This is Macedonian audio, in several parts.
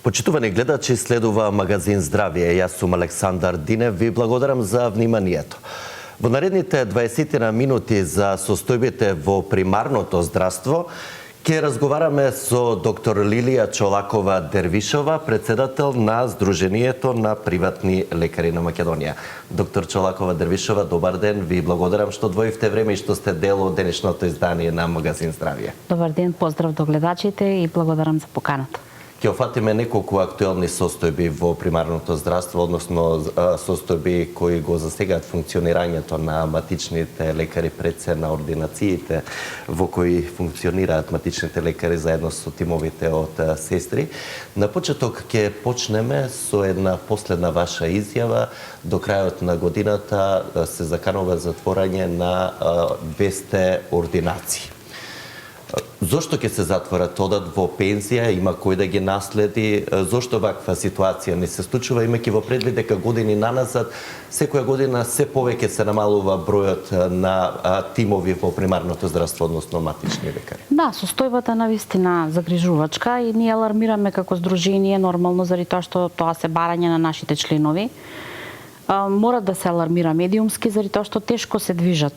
Почитувани гледачи, следува магазин Здравие. Јас сум Александар Динев. Ви благодарам за вниманието. Во наредните 20 на минути за состојбите во примарното здравство ќе разговараме со доктор Лилија Чолакова Дервишова, председател на Сдруженијето на приватни лекари на Македонија. Доктор Чолакова Дервишова, добар ден. Ви благодарам што одвоивте време и што сте дел од денешното издание на магазин Здравие. Добар ден, поздрав до гледачите и благодарам за поканата. Ќе офатиме неколку актуелни состојби во примарното здравство, односно состојби кои го засегаат функционирањето на матичните лекари пред се на ординациите во кои функционираат матичните лекари заедно со тимовите од сестри. На почеток ќе почнеме со една последна ваша изјава. До крајот на годината се заканува затворање на 200 ординации. Зошто ќе се затворат, одат во пензија, има кој да ги наследи? Зошто ваква ситуација не се случува, имајќи во предвид дека години наназад секоја година се повеќе се намалува бројот на тимови во примарното здравство, односно матични лекари? Да, состојбата навистина загрижувачка и ние алармираме како здружение нормално заради тоа што тоа се барање на нашите членови. Мора да се алармира медиумски заради тоа што тешко се движат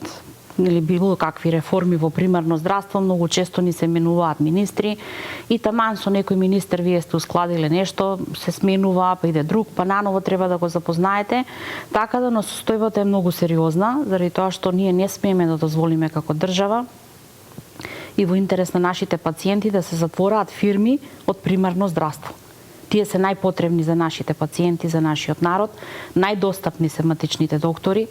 или било какви реформи во примарно здравство, многу често ни се менуваат министри и таман со некој министер вие сте ускладиле нешто, се сменува, па иде друг, па наново треба да го запознаете. Така да но состојбата е многу сериозна, заради тоа што ние не смееме да дозволиме како држава и во интерес на нашите пациенти да се затвораат фирми од примарно здравство. Тие се најпотребни за нашите пациенти, за нашиот народ, најдостапни се матичните доктори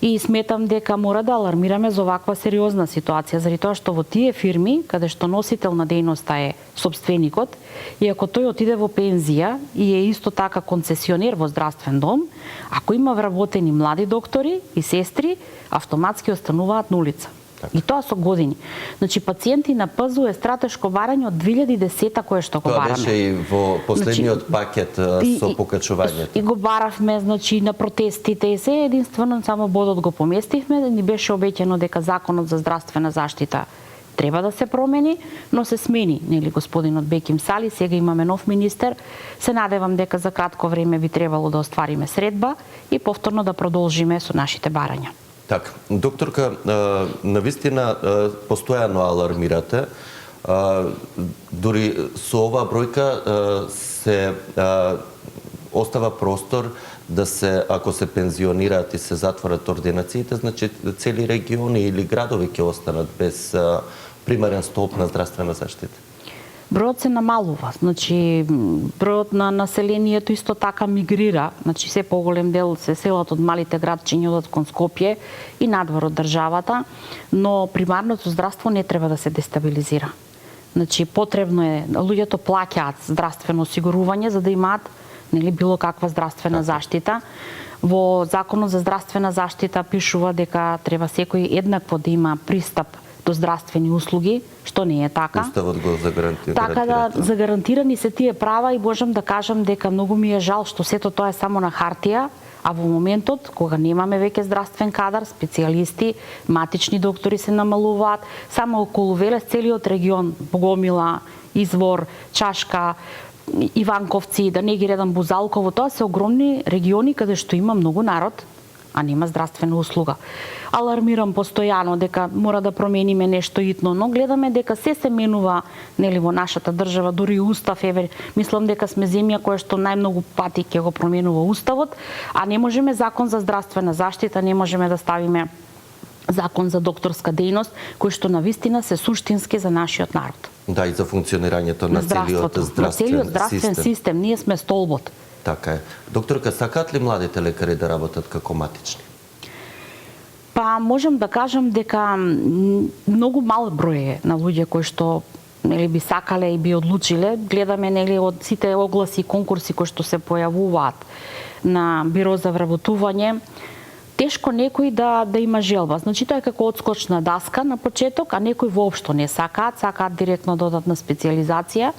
и сметам дека мора да алармираме за оваква сериозна ситуација, заради тоа што во тие фирми, каде што носител на дејноста е сопственикот, и ако тој отиде во пензија и е исто така концесионер во здравствен дом, ако има вработени млади доктори и сестри, автоматски остануваат на улица. И тоа со години. Значи, пациенти на ПЗУ е стратешко барање од 2010 кое што го бараме. Тоа беше и во последниот пакет со покачувањето. И го баравме, значи, на протестите и се, единствено само бодот го поместивме, ни беше обеќано дека законот за здравствена заштита треба да се промени, но се смени, нели, господинот Беким Сали, сега имаме нов министер. Се надевам дека за кратко време би требало да оствариме средба и повторно да продолжиме со нашите барања. Така, докторка, навистина постојано алармирате. Дури со оваа бројка се остава простор да се, ако се пензионираат и се затворат ординациите, значи цели региони или градови ќе останат без примарен столб на здравствена заштита. Бројот се намалува, значи бројот на населението исто така мигрира, значи се поголем дел се селат од малите градчиња одат кон Скопје и надвор од државата, но примарното здравство не треба да се дестабилизира. Значи потребно е, луѓето плаќаат здравствено осигурување за да имаат нели било каква здравствена заштита. Во Законот за здравствена заштита пишува дека треба секој еднакво да има пристап до здравствени услуги, што не е така. Уставот го загарантира. Така да загарантирани се тие права и можам да кажам дека многу ми е жал што сето тоа е само на хартија, а во моментот кога немаме веќе здравствен кадар, специјалисти, матични доктори се намалуваат, само околу Велес целиот регион, Богомила, Извор, Чашка, Иванковци, да не ги редам Бузалково, тоа се огромни региони каде што има многу народ, а нема здравствена услуга. Алармирам постојано дека мора да промениме нешто итно, но гледаме дека се менува нели во нашата држава, дури устав, еве, мислам дека сме земја која што најмногу пати ќе го променува уставот, а не можеме закон за здравствена заштита, не можеме да ставиме закон за докторска дејност, кој што навистина се суштински за нашиот народ. Да, и за функционирањето на целиот здравствен систем. Ние сме столбот. Така е. Докторка, сакаат ли младите лекари да работат како матични? Па можам да кажам дека многу мал број е на луѓе кои што нели би сакале и би одлучиле. Гледаме нели од сите огласи и конкурси кои што се појавуваат на биро за вработување, тешко некој да има желба. Значи тоа е како одскочна даска на почеток, а некој воопшто не сакаат директно да одат на специјализација.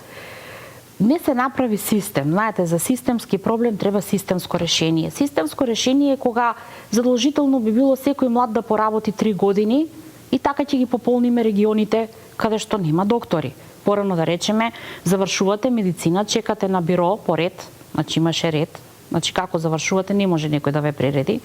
Не се направи систем. Знаете, за системски проблем треба системско решение. Системско решение е кога задолжително би било секој млад да поработи 3 години и така ќе ги пополниме регионите каде што нема доктори. порано да речеме, завршувате медицина, чекате на биро по ред, значи имаше ред, значи како завршувате не може некој да ве пререди.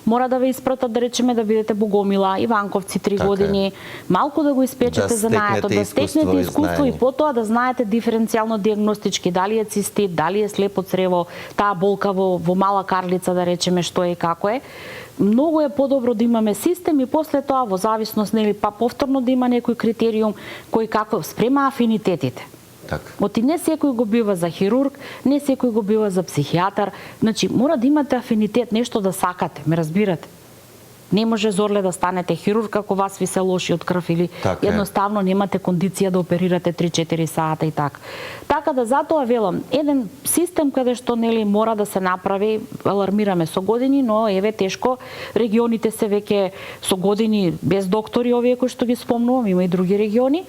Мора да ве испратат, да речеме, да бидете Богомила, Иванковци 3 години, малку да го испечете знанието, да стекнете искуство и потоа да знаете диференцијално диагностички, дали е цистит, дали е слепо црево, таа болка во мала карлица, да речеме, што е и како е. Многу е подобро да имаме систем и после тоа во зависност, нели, па повторно да има некој критериум кој како спрема афинитетите. Оти не секој го бива за хирург, не секој го бива за психијатар. Значи, мора да имате афинитет, нешто да сакате, ме разбирате? Не може Зорле да станете хирург ако вас ви се лоши од крв или едноставно немате кондиција да оперирате 3-4 сата и така. Така да затоа велам, еден систем каде што нели мора да се направи, алармираме со години, но еве тешко, регионите се веќе со години без доктори, овие кои што ги спомнувам, има и други региони.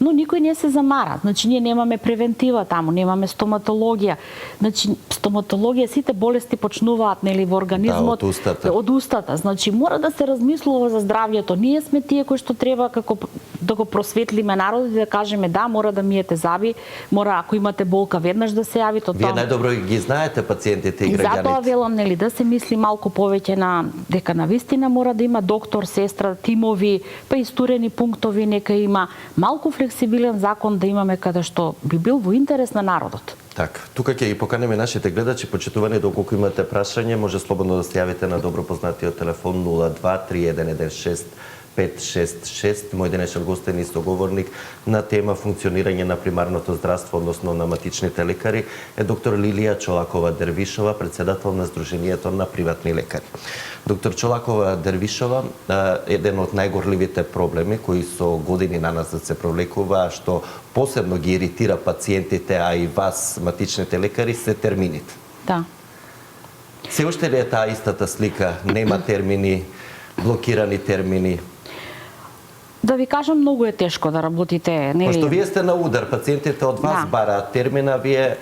Но никој не се замара. Значи, ние немаме превентива таму, немаме стоматологија. Значи, стоматологија, сите болести почнуваат, нели, во организмот. Да, од устата. Значи, мора да се размислува за здравјето. Ние сме тие кои што треба како да го просветлиме народот и да кажеме да, мора да миете заби, мора ако имате болка веднаш да се јавите. Вие најдобро ги знаете пациентите и граѓаните. Затоа велам, нели, да се мисли малку повеќе на дека навистина мора да има доктор, сестра, тимови, па истурени пунктови нека има, малку флексибилен закон да имаме каде што би бил во интерес на народот. Така, тука ќе ги поканеме нашите гледачи, почитувани, доколку имате прашање, може слободно да се јавите на добро познатиот телефон 02 3116 566. Мој денешен гостен и соговорник на тема функционирање на примарното здравство, односно на матичните лекари, е доктор Лилија Чолакова-Дервишова, председател на Сдруженијето на приватни лекари. Доктор Чолакова-Дервишова, еден од најгорливите проблеми кои со години на нас да се провлекува, што посебно ги иритира пациентите, а и вас, матичните лекари, се термините. Да. Се уште ли е таа истата слика? Нема термини, блокирани термини? Да ви кажам, многу е тешко да работите, нели? Пошто вие сте на удар, пациентите од вас бараат термина, вие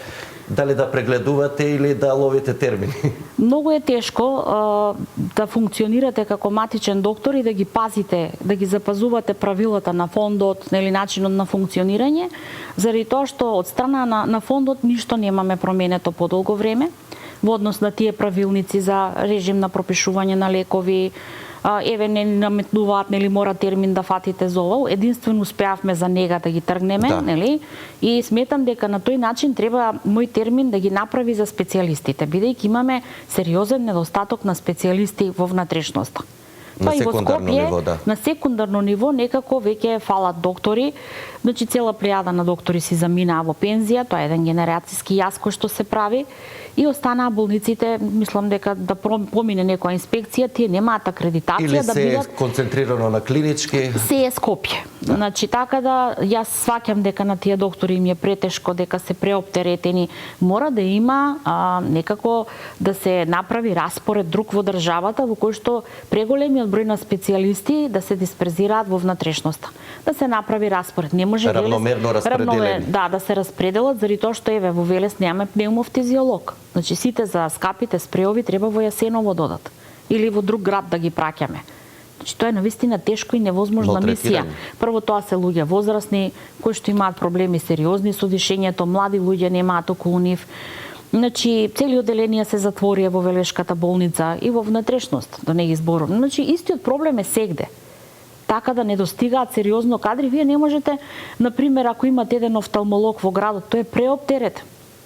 дали да прегледувате или да ловите термини? Многу е тешко да функционирате како матичен доктор и да ги пазите, да ги запазувате правилата на фондот, нели, начинот на функционирање, заради тоа што од страна на фондот ништо немаме променето подолго време во однос на тие правилници за режим на пропишување на лекови, еве не наметнуваат, нели, мора термин да фатите за ова. Единствено успеавме за нега да ги тргнеме, нели? И сметам дека на тој начин треба мој термин да ги направи за специјалистите, бидејќи имаме сериозен недостаток на специјалисти во внатрешноста. На секундарно ниво, да. На секундарно ниво некако веќе фалат доктори. Значи цела плејада на доктори си заминаа во пензија, тоа е еден генерацијски јас кој што се прави. И останаа болниците, мислам дека да помине некоја инспекција, тие немаат акредитација или да бидат концентрирано на клинички. Се е Скопје. Да. Значи така да јас сваќам дека на тие доктори им е претешко, дека се преоптеретени. Мора да има некако да се направи распоред друг во државата во кој што преголемиот број на специјалисти да се диспрезираат во внатрешноста. Да се направи распоред. Не може равномерно распределени. Да се распределат, заради тоа што еве во Велес немаме пневмофтизиолог. Значи сите за скапите спреови треба во Јасеново додат или во друг град да ги праќаме. Значи тоа е навистина тешко и невозможна мисија. Прво тоа се луѓе возрастни кои што имаат проблеми сериозни со дишењето, млади луѓе немаат околу нив. Значи цели оделенија се затворија во Велешката болница и во внатрешност, да не ги зборувам. Значи истиот проблем е сегде. Така да не достигаат сериозно кадри, вие не можете, на пример, ако имате еден офталмолог во градот, тој е преоптерет.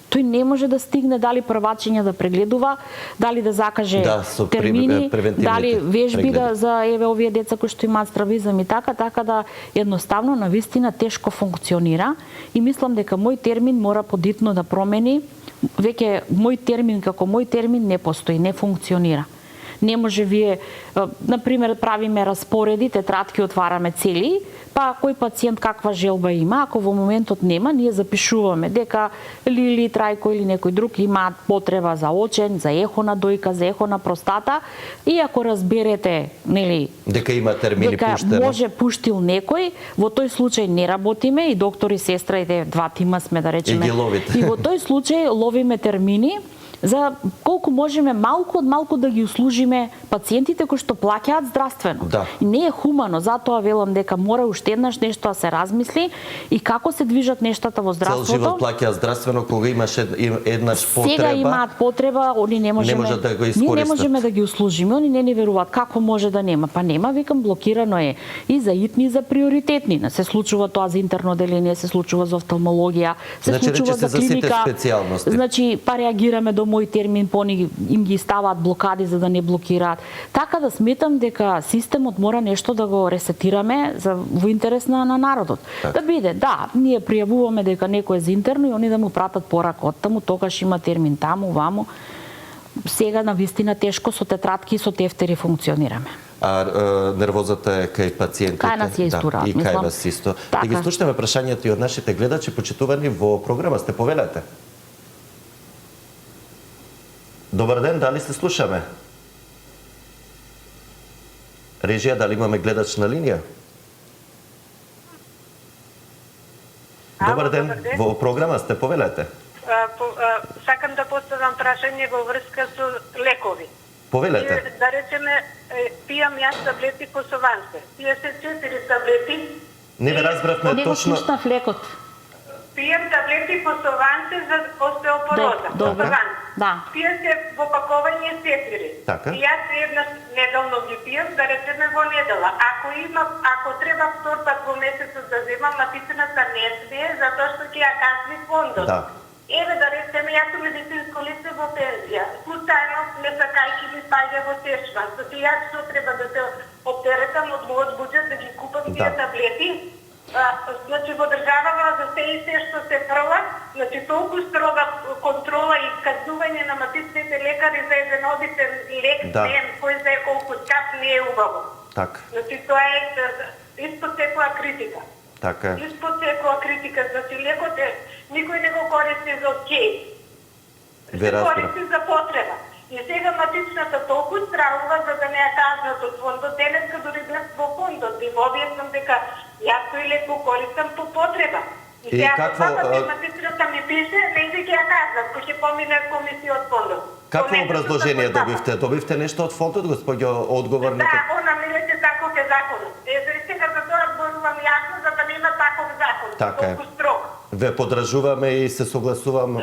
Тој не може да стигне дали првачење да прегледува, дали да закаже термини, дали вежби за еве овие деца кои што имаат стравизам и така да едноставно навистина тешко функционира и мислам дека мој термин мора подитно да промени. Веќе мој термин како мој термин не постои, не функционира. Не може вие, на пример, правиме распореди, тетрадки отвараме цели, па кој пациент каква желба има, ако во моментот нема, ние запишуваме дека Лили, Трајко или некој друг имаат потреба за очен, за ехо на дојка, за ехо на простата, и ако разберете, нели, дека има термини пуштено, дека може пуштил некој, во тој случај не работиме и доктори, сестра и два тима сме, да речеме. И ги ловите. И во тој случај ловиме термини за колку можеме малку од малку да ги услужиме пациентите кои што плаќаат здравствено. Да. И не е хумано, затоа велам дека мора уште еднаш нешто да се размисли и како се движат нештата во здравството. Цел живот плаќа здравствено, кога имаш еднаш потреба. Сега имаат потреба, они не можеме. Не може да го ние искористат. не можеме да ги услужиме, они не веруваат како може да нема. Па нема, викам, блокирано е и за итни и за приоритетни. Се случува тоа за интерно оделение, се случува за офталмологија, се Значи, случува рече се за за сите клиника. специјалности. Значи, па реагираме до мој термин, пони им ги ставаат блокади за да не блокираат. Така да сметам дека системот мора нешто да го ресетираме во интерес на народот. Да биде, да, ние пријавуваме дека некој е за интерно и они да му пратат порака од таму, тогаш има термин таму, ваму. Сега на вистина тешко со тетратки и со тефтери функционираме. А нервозата е кај пациентите. Кај нас е истура, и кај вас исто. Да ги слушнеме прашањата и од нашите гледачи, почитувани во програма сте, повелете. Добар ден, дали се слушаме? Режија, дали имаме гледач на линија? Добар ден, во програма сте, повелете. Сакам да поставам прашање во врска со лекови. Повелете. Да речеме, пијам јас таблети по Совансе. Пие се 4 таблети. Не ве разбравме Не го точно. слушнав лекот. Пијам таблети по Совансе за остеопороза. Добре. Да. Пие се во пакување 4. Така. И јас еднаш неделно ги пијам, да речеме во недела. Ако треба втор пат во месецот да земам, написаната не смее, затоа што ќе ја казни фондот. Да. Еве да речеме, јас сум медицинско лице во пензија. Случајно не сакајќи ми паѓа во тешва. Значи јас што треба да се оптеретам од мојот буџет да ги купам тие таблети. Значи во државава за се и се што се фрла, значи толку строга контрола и казнување на матичните лекари за еден обичен лек, кој знае колку скап, не е убаво. Така. Значи тоа е испод секоја критика. Така е. Испод секоја критика, значи лекот е, никој не го користи за окей. Се користи за потреба. И сега матичната толку стравува за да не ја казнат од фондот. Денеска дори бев во фондот и објаснам дека јас тој лек го користам по потреба. И сега матичната ми пише, не иде ќе ја казнат, кој ќе помине комисија од фондот. Какво образложение добивте? Добивте нешто од фондот, господјо одговорник? Да, она ми рече таков е законот. Сега за тоа зборувам јасно, за да нема таков закон. Така е. Толку строг. Ве подражуваме и се согласувам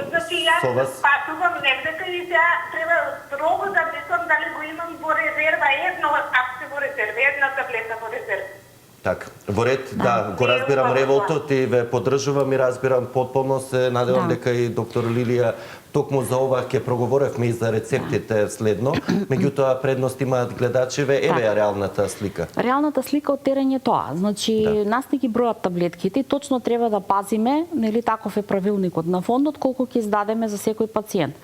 со вас. Патувам негдека и сега треба строго да мислам дали го имам во резерва едно, ако се во резерва, една таблета во резерва. Така, во ред, да, го разбирам револтот и ве поддржувам и разбирам потполно, се надевам дека и доктор Лилија токму за ова ќе проговоревме и за рецептите следно, меѓутоа предност имаат гледачиве, еве ја реалната слика. Реалната слика од терен е тоа. Значи, нас не ги бројат таблетките и точно треба да пазиме, нели таков е правилникот на фондот, колку ќе издадеме за секој пациент.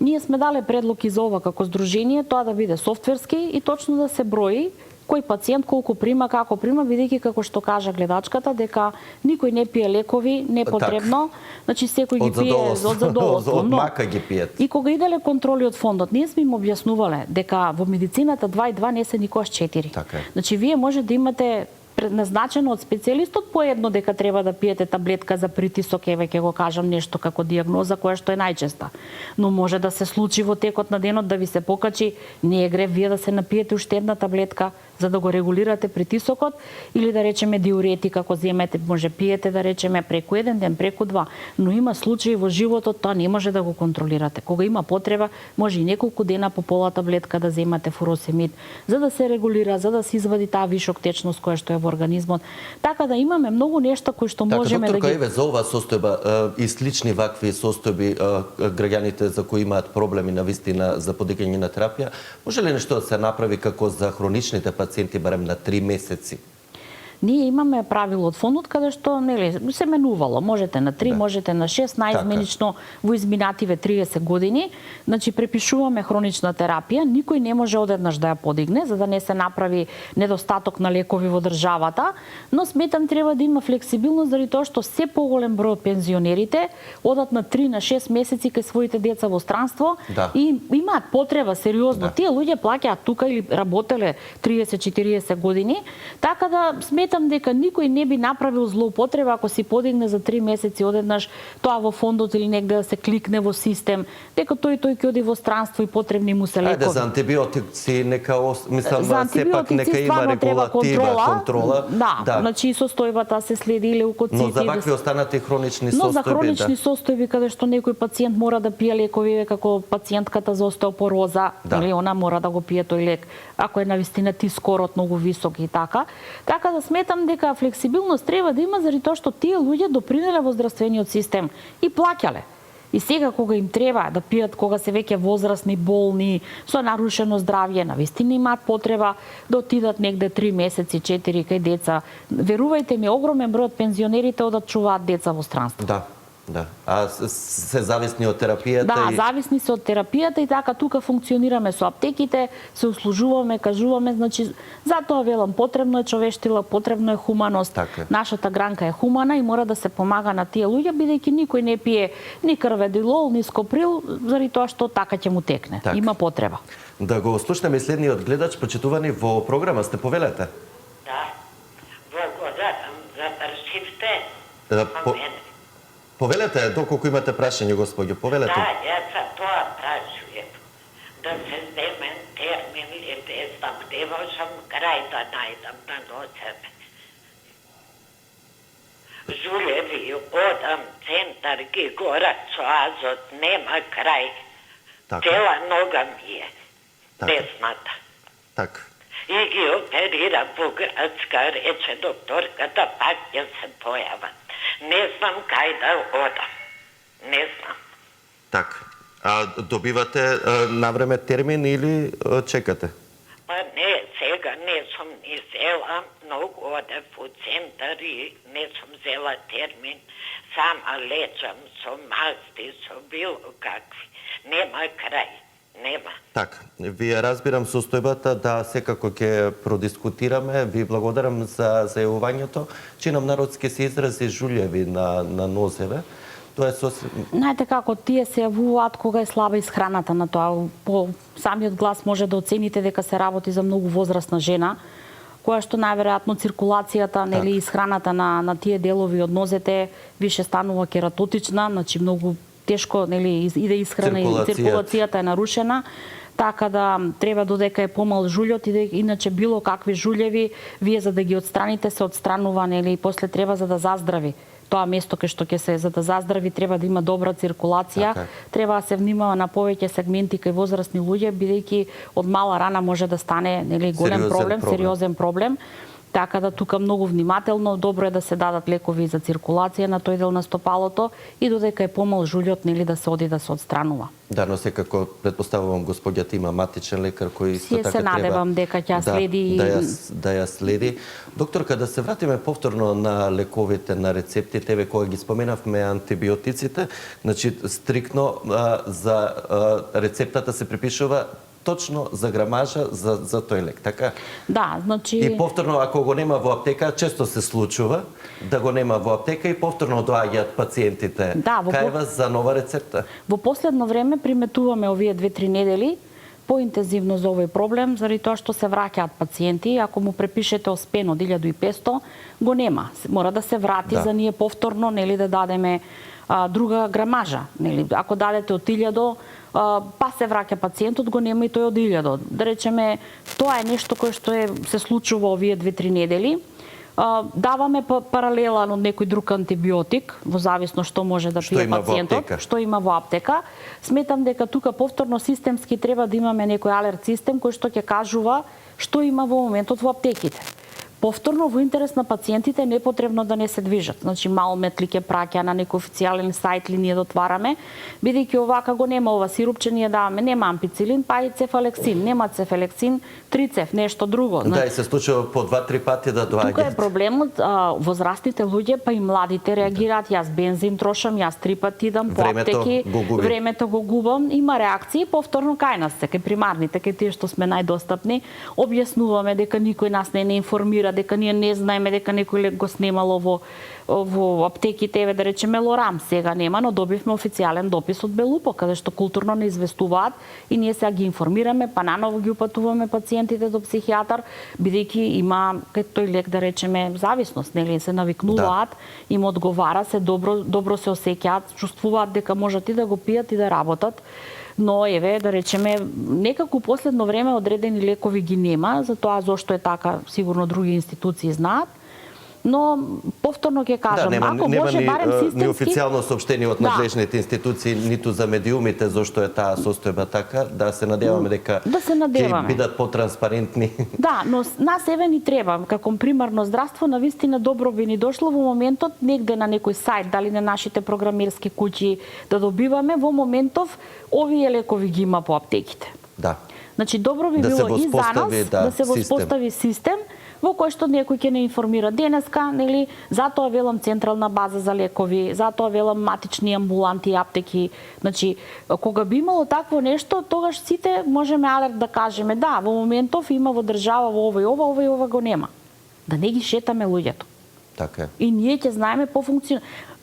Ние сме дале предлог и за ова како здружение, тоа да биде софтверски и точно да се брои кој пациент колку прима, како прима, бидејќи како што кажа гледачката дека никој не пие лекови непотребно, значи секој ги пие од задоволство. Од мака ги пиет. И кога иделе контроли од фондот, ние сме им објаснувале дека во медицината 2 и 2 не се никогаш 4. Така е. Значи вие може да имате предназначено од специјалистот по едно дека треба да пиете таблетка за притисок, еве ќе го кажам нешто како дијагноза која што е најчеста. Но може да се случи во текот на денот да ви се покачи, не е грев вие да се напиете уште една таблетка за да го регулирате притисокот или да речеме диуретик ако земете, може пиете да речеме преку еден ден, преку два, но има случаи во животот тоа не може да го контролирате. Кога има потреба, може и неколку дена по пола таблетка да земате фуросемид за да се регулира, за да се извади таа вишок течност која што е во организмот. Така да имаме многу нешта кои што можеме да ги... Еве за оваа состојба и слични вакви состојби граѓаните за кои имаат проблеми на вистина за подигање на терапија, може ли нешто да се направи како за хроничните пациенти барем на 3 месеци? Ние имаме правило од фондот каде што нели се менувало, можете на 3, можете на 6, најизменично во изминативе 30 години. Значи препишуваме хронична терапија, никој не може одеднаш да ја подигне за да не се направи недостаток на лекови во државата, но сметам треба да има флексибилност заради тоа што се поголем број од пензионерите одат на 3 на 6 месеци кај своите деца во странство и имаат потреба сериозно. Тие луѓе плаќаат тука или работеле 30-40 години, така да сметам сметам дека никој не би направил злоупотреба ако си подигне за 3 месеци одеднаш тоа во фондот или негде да се кликне во систем, дека тој ќе оди во странство и потребни му се лекови. Ајде, за антибиотици нека мислам за сепак нека има регулатива, контрола. Да, значи состојбата се следи или леукоцити. Но за вакви останати хронични состојби, но за хронични состојби каде што некој пациент мора да пие лекови како пациентката за остеопороза, или она мора да го пие тој лек, ако е навистина тискорот многу висок и така. Така да сметам дека флексибилност треба да има заради тоа што тие луѓе допринеле во здравствениот систем и плаќале. И сега кога им треба да пијат, кога се веќе возрастни, болни, со нарушено здравје, навистина имаат потреба да отидат негде 3 месеци, 4 кај деца. Верувајте ми, огромен број од пензионерите одат чуваат деца во странство. Да. А се зависни од терапијата? Да, зависни се од терапијата и така тука функционираме со аптеките, се услужуваме, кажуваме, значи затоа велам потребно е човештила, потребно е хуманост. Така. Нашата гранка е хумана и мора да се помага на тие луѓе бидејќи никој не пие ни карведилол, ни скоприл, заради тоа што така ќе му текне. Так. Има потреба. Да го слушнеме следниот гледач, почитувани во програма сте, повелете. Да. Благодарам за пршивте. Повелете, доколку имате прашање, господјо, повелете. Да, јас за тоа прашувам. Да се земе термин или не знам, не можам крај да најдам на носеме. Жулеви одам центар ги горат со азот, нема крај. Цела нога ми е. Десната. Така. И ги оперира по градска, рече докторката, пак ќе се појават. Не знам кај да одам. Не знам. Така. А добивате навреме термин или чекате? Па не, сега не сум ни зела, многу одев у центар и не сум зела термин. Сама лечам со масти, со било какви. Нема крај. Нема. Така, вие разбирам состојбата, да, секако ќе продискутираме. Ви благодарам за зајавувањето. Чинам народски се изрази жулјеви на нозеве. Тоа е сосем... Знаете како, тие се јавуваат кога е слаба исхраната на тоа. По самиот глас може да оцените дека се работи за многу возрастна жена, која што најверојатно циркулацијата, нели, исхраната на тие делови од нозете више станува кератотична, значи многу тешко, нели, иде исхрана и циркулацијата е нарушена, така да треба додека е помал жулјот и иначе било какви жулјеви, вие за да ги отстраните се отстранува, нели, и после треба за да заздрави. Тоа место кај што ќе се за да заздрави треба да има добра циркулација, треба да се внимава на повеќе сегменти кај возрастни луѓе, бидејќи од мала рана може да стане, нели, голем проблем, сериозен проблем. Така да тука многу внимателно, добро е да се дадат лекови за циркулација на тој дел на стопалото и додека е помал жулјот, нели, да се оди да се отстранува. Да, но секако предпоставувам господјата има матичен лекар кој исто така треба. Се надевам дека ќе следи да ја следи. Докторка, да се вратиме повторно на лековите, на рецептите, еве кога ги споменавме антибиотиците, значи стриктно за рецептата се припишува точно за грамажа за тој лек, така? Да, значи... И повторно, ако го нема во аптека, често се случува да го нема во аптека и повторно доаѓаат пациентите кај вас за нова рецепта. Во последно време приметуваме овие 2-3 недели поинтензивно за овој проблем, заради тоа што се враќаат пациенти. Ако му препишете оспен од 1500, го нема. Мора да се врати за ние повторно, нели, да дадеме друга грамажа. Нели, ако дадете од 1000, па се враќа пациентот, го нема и тој од 1000. Да речеме, тоа е нешто кое што се случува овие 2-3 недели. Даваме паралелан од некој друг антибиотик, во зависно што може да пие пациентот, што има во аптека. Сметам дека тука повторно системски треба да имаме некој алерт систем кој што ќе кажува што има во моментот во аптеките. Повторно, во интерес на пациентите не е потребно да не се движат. Значи, Малмет ли ќе праќа на некој официјален сајт ли ние дотвараме, бидејќи овака го нема ова сирупче, ние даваме нема ампицилин, па и цефалексин, нема цефалексин, трицеф, нешто друго. Да, и се случува по 2-3 пати да доаѓаат. Тука е проблемот, возрастните луѓе, па и младите реагираат, јас бензин трошам, јас 3 пати идам по аптеки, времето го губам, има реакции, повторно кај нас се, кај примарните, кај тие што сме најдостапни, објаснуваме дека никој нас не информира, дека ние не знаеме дека некој лек го снемало во аптеките, еве да речеме Лорам сега нема, но добивме официјален допис од Белупо, каде што културно не известуваат и ние сега ги информираме, па наново ги упатуваме пациентите до психијатар, бидејќи има кај тој лек да речеме зависност, нели се навикнуваат, им одговара се добро се осеќаат, чувствуваат дека можат и да го пијат и да работат. Но еве да речеме некако последно време одредени лекови ги нема, затоа зошто е така сигурно други институции знаат. Но повторно ќе кажам, ако може барем системски... Ни официјално соопштение од надлежните институции, ниту за медиумите, зошто е таа состојба така, да се надеваме дека ќе бидат потранспарентни. Да, но нас еве ни треба, како примарно здравство, навистина добро би ни дошло во моментот, негде на некој сајт, дали на нашите програмерски куќи, да добиваме во моментов овие лекови ги има по аптеките. Да. Значи, добро би било и за нас да се воспостави систем, во кој што некој ќе не информира денеска, нели, затоа велам централна база за лекови, затоа велам матични амбуланти и аптеки. Значи, кога би имало такво нешто, тогаш сите можеме алерт да кажеме, да, во моментов има во држава во ова и ова го нема. Да не ги шетаме луѓето. Така е. И ние ќе знаеме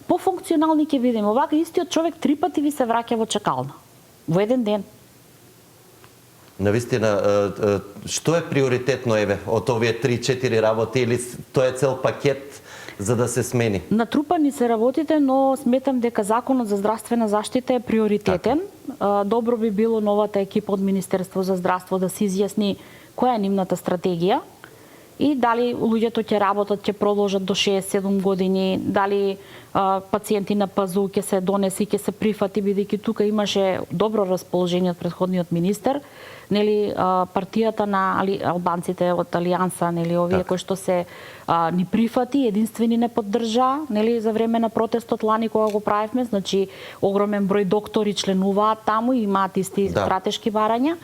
пофункционални ќе бидеме. Овака истиот човек 3 пати ви се враќа во чекална. Во еден ден. Навистина, што е приоритетно еве од овие 3-4 работи или тоа е цел пакет за да се смени? Натрупани се работите, но сметам дека Законот за здравствена заштита е приоритетен. Добро би било новата екипа од Министерство за здравство да се изјасни која е нивната стратегија и дали луѓето ќе работат, ќе продолжат до 67 години, дали пациенти на ПАЗУ ќе се донеси, ќе се прифати, бидејќи тука имаше добро расположение од претходниот министер, нели партијата на албанците од Алијанса, нели овие кои што се ни прифати, единствени не поддржа, нели за време на протестот лани кога го правевме, значи огромен број доктори членуваат таму и имаат исти стратешки барања.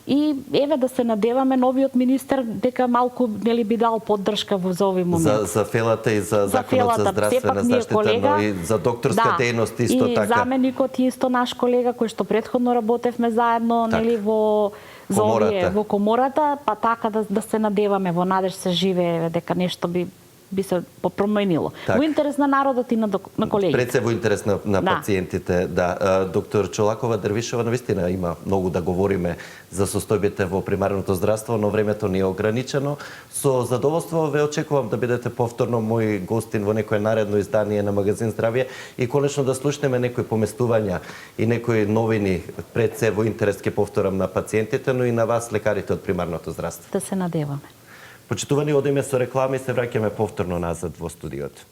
И еве да се надеваме новиот министер дека малку нели би дал поддршка за овој момент. За фелата и за Законот за здравствена заштита, но и за докторска дејност исто така. И заменикот е исто наш колега кој што претходно работевме заедно, нели во комората, па така да се надеваме во надеж се живее дека нешто би се променило. Во интерес на народот и на колегите. Пред се во интерес на пациентите, да. Доктор Чолакова Дрвишова, навистина има многу да говориме за состојбите во примарното здравство, но времето ни е ограничено. Со задоволство ве очекувам да бидете повторно мој гостин во некое наредно издание на Магазин Здравје и конечно да слушнеме некои поместувања и некои новини пред се во интерес ке повторам на пациентите, но и на вас лекарите од примарното здравство. Да се надеваме. Почитувани, одиме со реклами и се враќаме повторно назад во студиото.